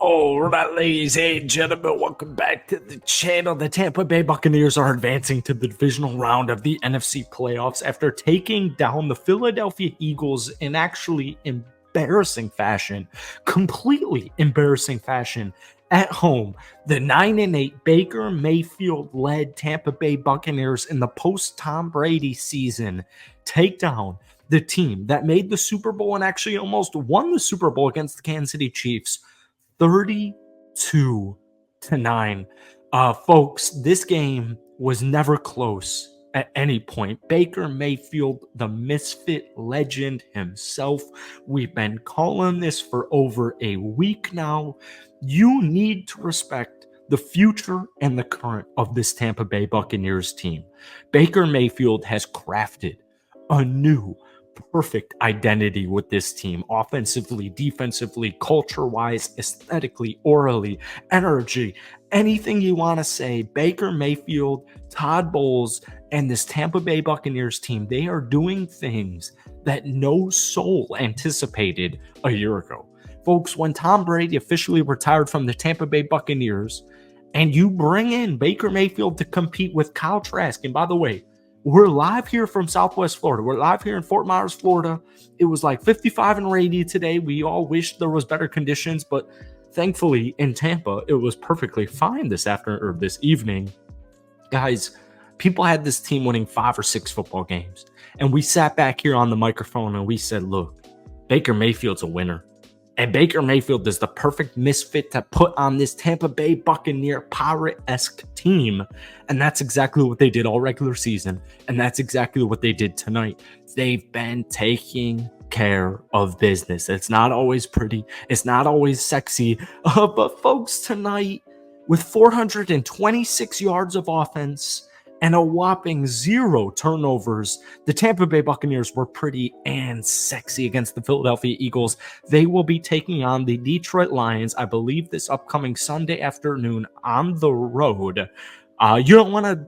All right, ladies and gentlemen, welcome back to the channel. The Tampa Bay Buccaneers are advancing to the divisional round of the NFC playoffs after taking down the Philadelphia Eagles in actually embarrassing fashion, completely embarrassing fashion at home. The 9-8 Baker Mayfield-led Tampa Bay Buccaneers in the post-Tom Brady season take down the team that made the Super Bowl and actually almost won the Super Bowl against the Kansas City Chiefs. 32-9. Folks, this game was never close at any point. Baker Mayfield, the misfit legend himself. We've been calling this for over a week now. You need to respect the future and the current of this Tampa Bay Buccaneers team. Baker Mayfield has crafted a new perfect identity with this team, offensively, defensively, culture-wise, aesthetically, orally, energy, anything you want to say. Baker Mayfield, Todd Bowles, and this Tampa Bay Buccaneers team, they are doing things that no soul anticipated a year ago. Folks, when Tom Brady officially retired from the Tampa Bay Buccaneers, and you bring in Baker Mayfield to compete with Kyle Trask, and by the way, we're live here from Southwest Florida. We're live here in Fort Myers, Florida. It was like 55 and rainy today. We all wish there was better conditions, but thankfully in Tampa, it was perfectly fine this afternoon or this evening. Guys, people had this team winning 5 or 6 football games. And we sat back here on the microphone and we said, look, Baker Mayfield's a winner. And Baker Mayfield is the perfect misfit to put on this Tampa Bay Buccaneer Pirate-esque team. And that's exactly what they did all regular season. And that's exactly what they did tonight. They've been taking care of business. It's not always pretty. It's not always sexy. But folks, tonight, with 426 yards of offense and a whopping 0 turnovers, the Tampa Bay Buccaneers were pretty and sexy against the Philadelphia Eagles. They will be taking on the Detroit Lions, I believe, this upcoming Sunday afternoon on the road. You don't want to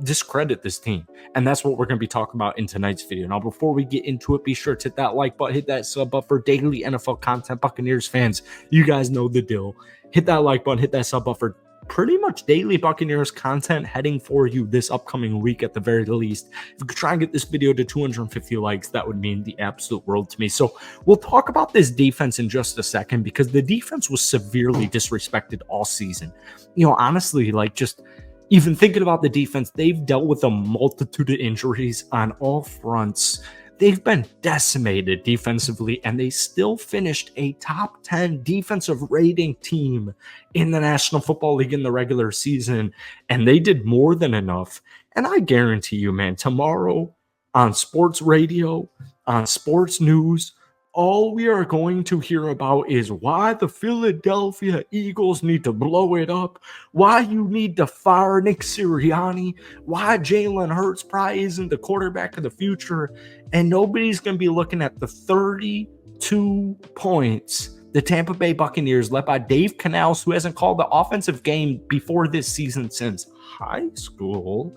discredit this team, and that's what we're going to be talking about in tonight's video. Now, before we get into it, be sure to hit that like button, hit that sub button for daily NFL content. Buccaneers fans, you guys know the deal. Hit that like button, hit that sub button for pretty much daily Buccaneers content heading for you this upcoming week at the very least. If we could try and get this video to 250 likes, that would mean the absolute world to me. So we'll talk about this defense in just a second, because the defense was severely disrespected all season. You know, honestly, like just even thinking about the defense, they've dealt with a multitude of injuries on all fronts. They've been decimated defensively, and they still finished a top 10 defensive rating team in the National Football League in the regular season, and they did more than enough. And I guarantee you, man, tomorrow on sports radio, on sports news, all we are going to hear about is why the Philadelphia Eagles need to blow it up, why you need to fire Nick Sirianni, why Jalen Hurts probably isn't the quarterback of the future, and nobody's going to be looking at the 32 points the Tampa Bay Buccaneers, led by Dave Canales, who hasn't called the offensive game before this season since high school.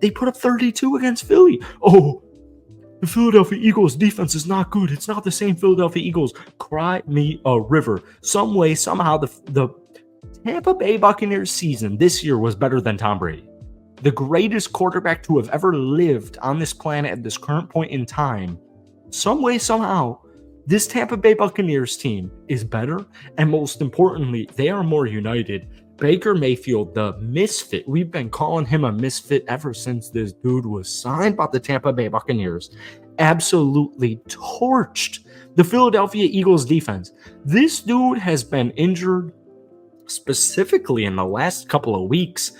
They put up 32 against Philly. Oh, the Philadelphia Eagles defense is not good. It's not the same Philadelphia Eagles. Cry me a river. Some way, somehow, the Tampa Bay Buccaneers season this year was better than Tom Brady. The greatest quarterback to have ever lived on this planet at this current point in time. Some way, somehow, this Tampa Bay Buccaneers team is better. And most importantly, they are more united. Baker Mayfield, the misfit, we've been calling him a misfit ever since this dude was signed by the Tampa Bay Buccaneers, absolutely torched the Philadelphia Eagles defense. This dude has been injured specifically in the last couple of weeks,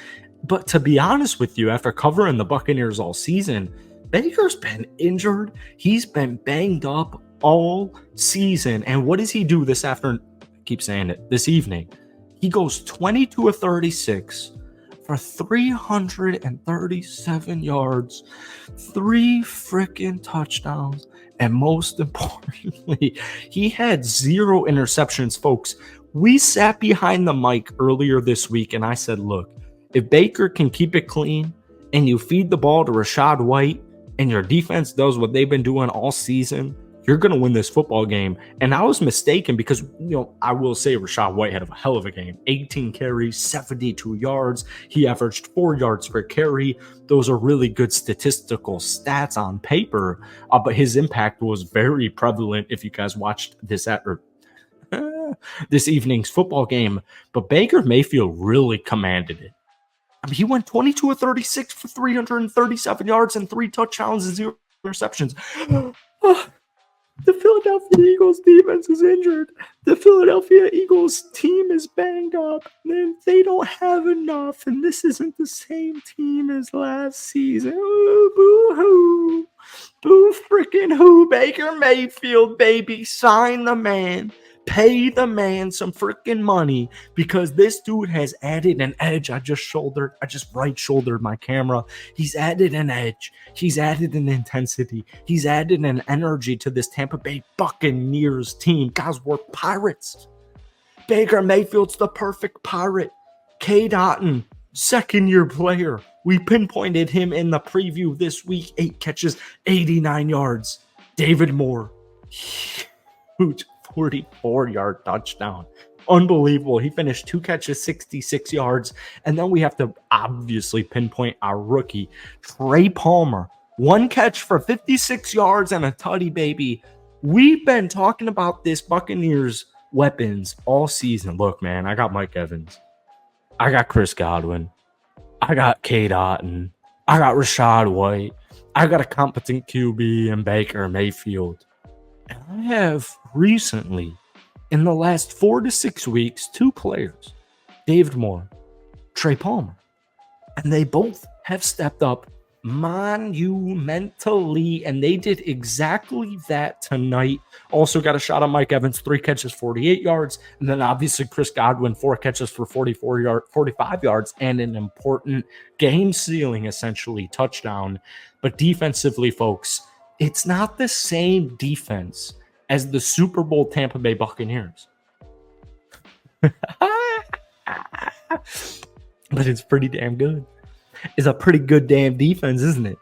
but to be honest with you, after covering the Buccaneers all season, Baker's been injured. He's been banged up all season. And what does he do this afternoon? I keep saying it, this evening. He goes 22 of 36 for 337 yards, 3 freaking touchdowns, and most importantly, he had 0 interceptions, folks. We sat behind the mic earlier this week, and I said, look, if Baker can keep it clean and you feed the ball to Rachaad White and your defense does what they've been doing all season, you're going to win this football game. And I was mistaken because, I will say Rachaad White had a hell of a game. 18 carries, 72 yards. He averaged 4 yards per carry. Those are really good statistical stats on paper, but his impact was very prevalent if you guys watched this this evening's football game. But Baker Mayfield really commanded it. I mean, he went 22 of 36 for 337 yards and 3 touchdowns and 0 interceptions. The Philadelphia Eagles defense is injured. The Philadelphia Eagles team is banged up. And they don't have enough. And this isn't the same team as last season. Boo-hoo. Boo freaking who? Baker Mayfield, baby. Sign the man. Pay the man some freaking money because this dude has added an edge. I just right shouldered my camera. He's added an edge. He's added an intensity. He's added an energy to this Tampa Bay Buccaneers team. Guys, we're pirates. Baker Mayfield's the perfect pirate. Cade Otton, second-year player. We pinpointed him in the preview this week. 8 catches, 89 yards. David Moore, huge 44-yard touchdown. Unbelievable. He finished 2 catches, 66 yards. And then we have to obviously pinpoint our rookie, Trey Palmer. 1 catch for 56 yards and a tutty, baby. We've been talking about this Buccaneers weapons all season. Look, man, I got Mike Evans. I got Chris Godwin. I got Cade Otton. I got Rachaad White. I got a competent QB in Baker Mayfield. And I have recently, in the last 4 to 6 weeks, 2 players, David Moore, Trey Palmer, and they both have stepped up monumentally, and they did exactly that tonight. Also got a shot on Mike Evans, 3 catches, 48 yards, and then obviously Chris Godwin, 4 catches for 45 yards, and an important game-sealing, essentially, touchdown. But defensively, folks, it's not the same defense as the Super Bowl Tampa Bay Buccaneers. But it's pretty damn good. It's a pretty good damn defense, isn't it?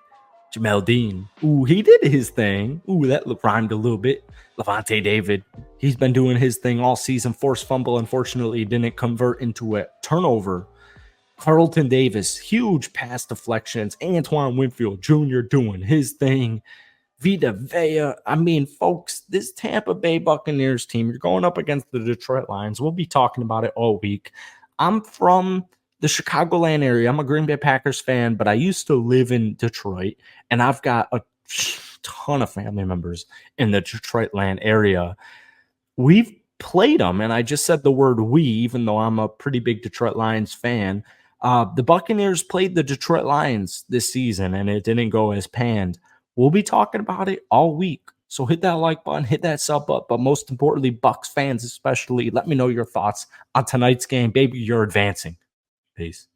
Jamel Dean. Ooh, he did his thing. Ooh, that rhymed a little bit. Levante David. He's been doing his thing all season. Forced fumble. Unfortunately, didn't convert into a turnover. Carlton Davis. Huge pass deflections. Antoine Winfield Jr. doing his thing. Vita Vea. I mean, folks, this Tampa Bay Buccaneers team, you're going up against the Detroit Lions. We'll be talking about it all week. I'm from the Chicagoland area. I'm a Green Bay Packers fan, but I used to live in Detroit, and I've got a ton of family members in the Detroitland area. We've played them, and I just said the word we, even though I'm a pretty big Detroit Lions fan. The Buccaneers played the Detroit Lions this season, and it didn't go as planned. We'll be talking about it all week. So hit that like button, hit that sub up, but most importantly, Bucs fans especially, let me know your thoughts on tonight's game. Baby, you're advancing. Peace.